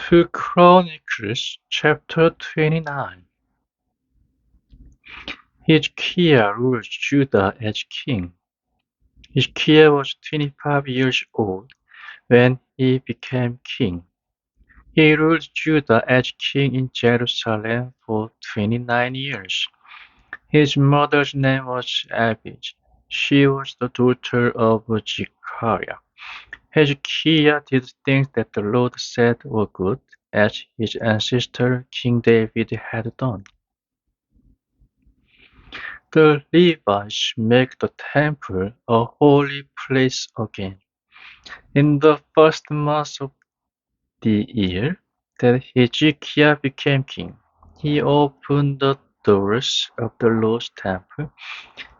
To Chronicles chapter 29. Hezekiah ruled Judah as king. Hezekiah was 25 years old when he became king. He ruled Judah as king in Jerusalem for 29 years. His mother's name was Abijah. She was the daughter of Zechariah. Hezekiah did things that the Lord said were good, as his ancestor King David had done. The Levites make the temple a holy place again. In the first month of the year that Hezekiah became king, he opened the doors of the Lord's temple.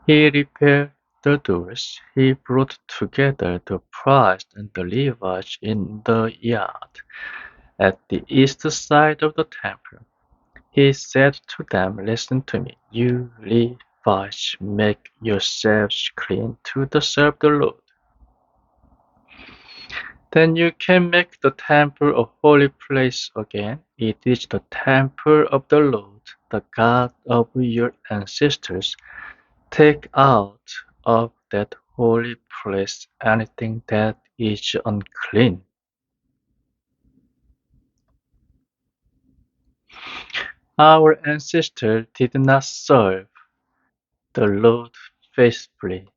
He repaired the doors. He brought together the priests and the Levites in the yard at the east side of the temple. He said to them, "Listen to me, you Levites, make yourselves clean to serve the Lord. Then you can make the temple a holy place again. It is the temple of the Lord, the God of your ancestors. Take out of that holy place anything that is unclean." Our ancestors did not serve the Lord faithfully.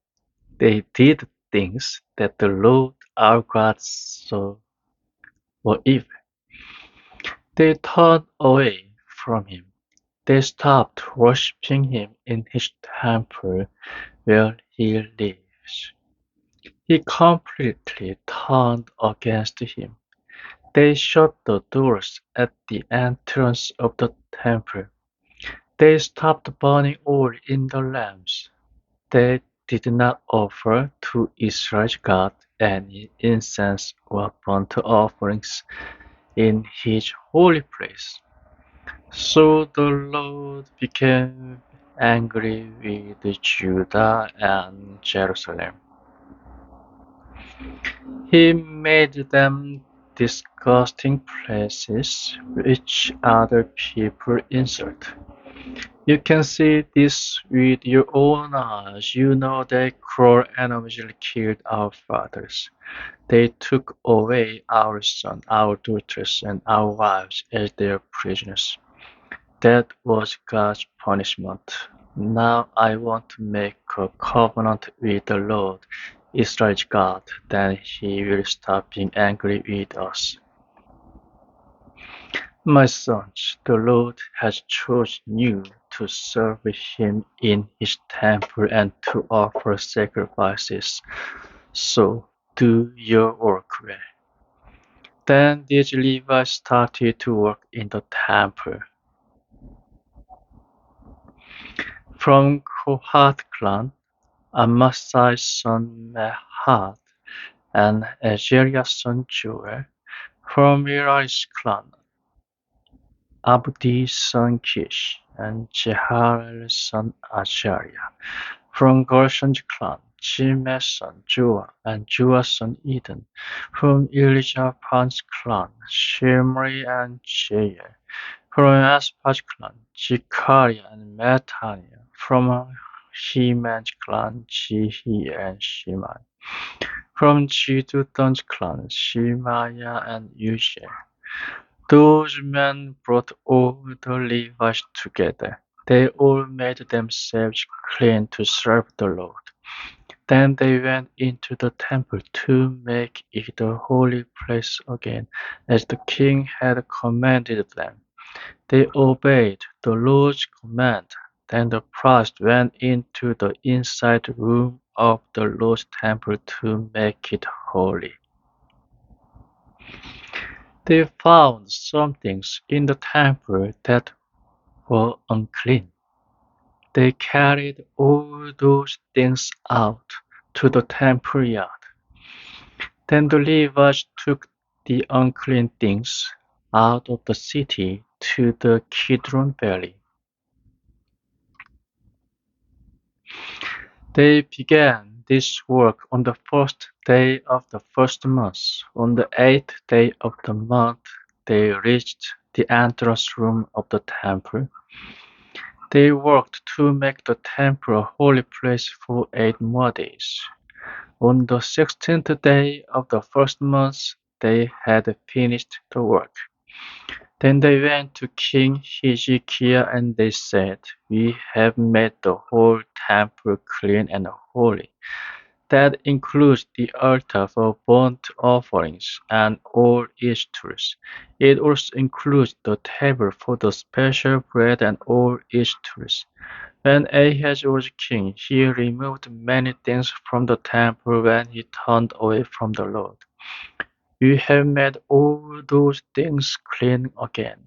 They did things that the Lord our God saw were evil. They turned away from him. They stopped worshipping him in his temple where he lives. He completely turned against him. They shut the doors at the entrance of the temple. They stopped burning oil in the lamps. They did not offer to Israel's God any incense or burnt offerings in his holy place. So the Lord became angry with Judah and Jerusalem. He made them disgusting places which other people insult. You can see this with your own eyes. You know that cruel enemies killed our fathers. They took away our sons, our daughters, and our wives as their prisoners. That was God's punishment. Now I want to make a covenant with the Lord, Israel's God. Then he will stop being angry with us. My sons, the Lord has chosen you to serve him in his temple and to offer sacrifices. So do your work well. Then these Levites started to work in the temple. From Kohath clan, Amasai's son Mahath and Azariah's son Joel. From Merari's clan, Abdi's son Kish and Jehalel's son Azariah. From Gershon's clan, Shimei's son Joah and Joah's son Eden. From Elizaphan's clan, Shimri and Jael. From Aspat's clan, Zechariah and Mattaniah. From Heman's clan, Jehiel and Shimei. From Jeduthun's clan, Shemaiah and Uzziel. Those men brought all the Levites together. They all made themselves clean to serve the Lord. Then they went into the temple to make it a holy place again, as the king had commanded them. They obeyed the Lord's command. Then the priests went into the inside room of the Lord's temple to make it holy. They found some things in the temple that were unclean. They carried all those things out to the temple yard. Then the Levites took the unclean things out of the city to the Kidron Valley. They began this work on the first day of the first month. On the 8th day of the month, they reached the entrance room of the temple. They worked to make the temple a holy place for 8 more days. On the 16th day of the first month, they had finished the work. Then they went to King Hezekiah and they said, "We have made the whole temple clean and holy. That includes the altar for burnt offerings and all its tools. It also includes the table for the special bread and all its tools." When Ahaz was king, he removed many things from the temple when he turned away from the Lord. You have made all those things clean again.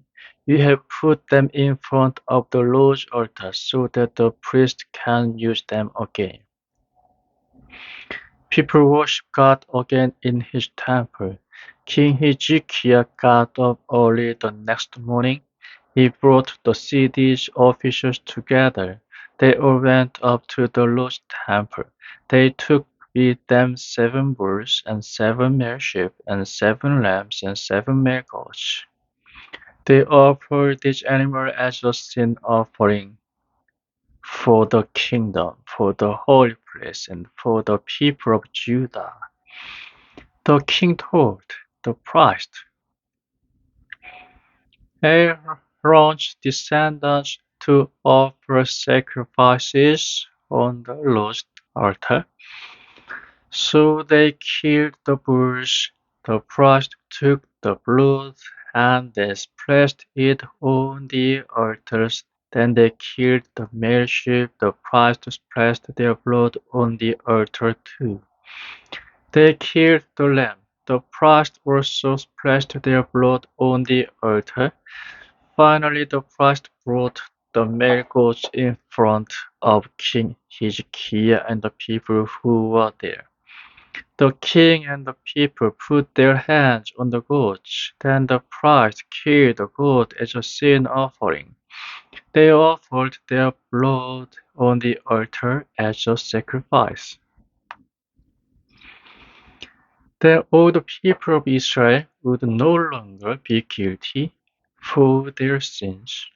You have put them in front of the Lord's altar so that the priest can use them again. People worship God again in his temple. King Hezekiah got up early the next morning. He brought the city's officials together. They all went up to the Lord's temple. They took with them 7 bulls and 7 male sheep and 7 lambs and 7 male goats. They offered these animals as a sin offering for the kingdom, for the holy place, and for the people of Judah. The king told the priest, Aaron's descendants, to offer sacrifices on the Lord's altar. So they killed the bulls. The priest took the blood and they splashed it on the altars. Then they killed the male sheep. The priest splashed their blood on the altar too. They killed the lamb. The priest also splashed their blood on the altar. Finally, the priest brought the male goats in front of King Hezekiah and the people who were there. The king and the people put their hands on the goats. Then the priest killed the goat as a sin offering. They offered their blood on the altar as a sacrifice. Then all the people of Israel would no longer be guilty for their sins.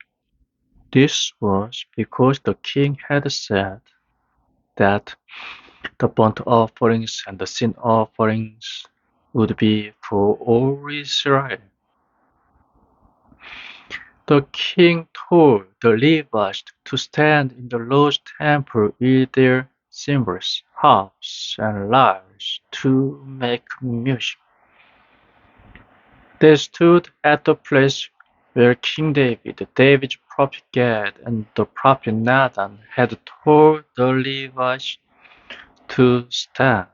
This was because the king had said that the burnt offerings and the sin offerings would be for all Israel. The king told the Levites to stand in the Lord's temple with their cymbals, harps, and lyres to make music. They stood at the place where King David, David's prophet Gad, and the prophet Nathan had told the Levites to stand.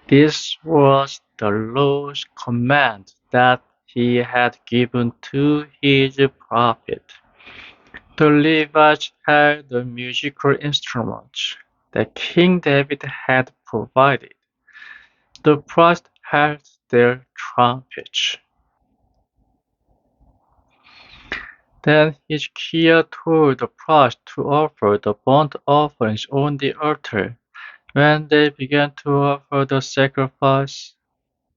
This was the Lord's command that he had given to his prophet. The Levites held the musical instruments that King David had provided. The priests held their trumpets. Then Hezekiah told the priests to offer the burnt offerings on the altar. When they began to offer the sacrifice,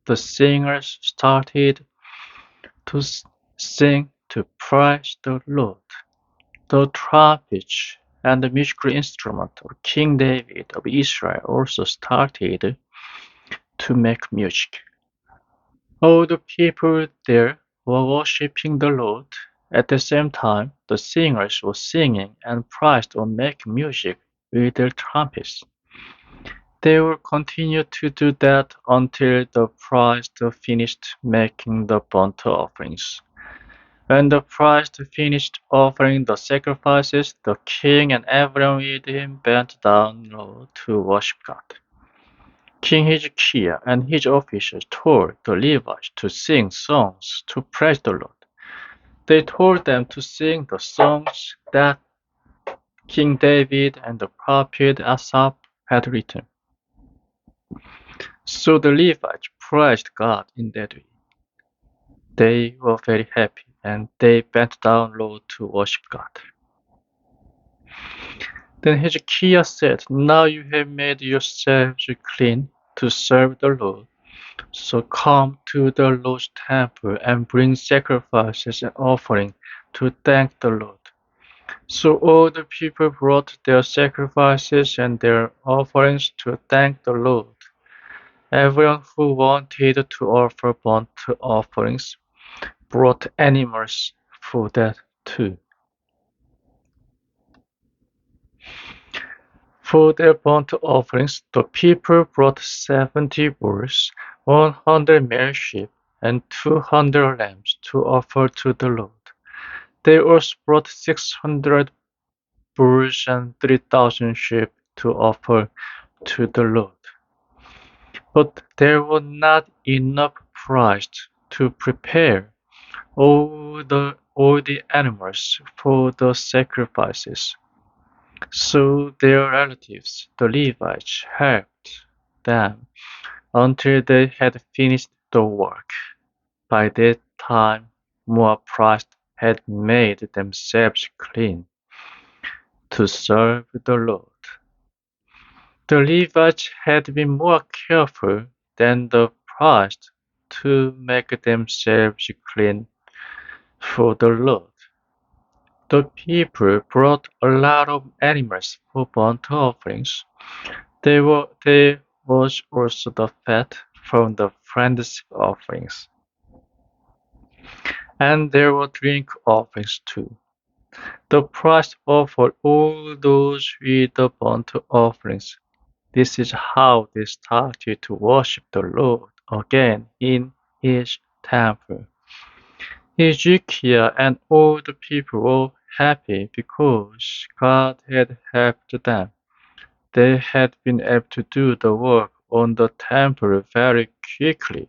the singers started to sing to praise the Lord. The trumpets and the musical instruments of King David of Israel also started to make music. All the people there were worshiping the Lord. At the same time, the singers were singing and priests were making music with their trumpets. They will continue to do that until the priest finished making the burnt offerings. When the priest finished offering the sacrifices, the king and everyone with him bent down low to worship God. King Hezekiah and his officials told the Levites to sing songs to praise the Lord. They told them to sing the songs that King David and the prophet Asaph had written. So the Levites praised God in that way. They were very happy and they bent down low to worship God. Then Hezekiah said, "Now you have made yourselves clean to serve the Lord. So come to the Lord's temple and bring sacrifices and offering to thank the Lord. So all the people brought their sacrifices and their offerings to thank the Lord. Everyone who wanted to offer burnt offerings brought animals for that too. For their burnt offerings, the people brought 70 bulls, 100 male sheep, and 200 lambs to offer to the Lord. They also brought 600 bulls and 3,000 sheep to offer to the Lord. But there were not enough priests to prepare all the animals for the sacrifices. So their relatives, the Levites, helped them until they had finished the work. By that time, more priests had made themselves clean to serve the Lord. The Levites had been more careful than the priests to make themselves clean for the Lord. The people brought a lot of animals for burnt offerings. There was also the fat from the friends' offerings. And there were drink offerings too. The priest offered all those with the burnt offerings. This is how they started to worship the Lord again in his temple. Ezekiel and all the people were happy because God had helped them. They had been able to do the work on the temple very quickly.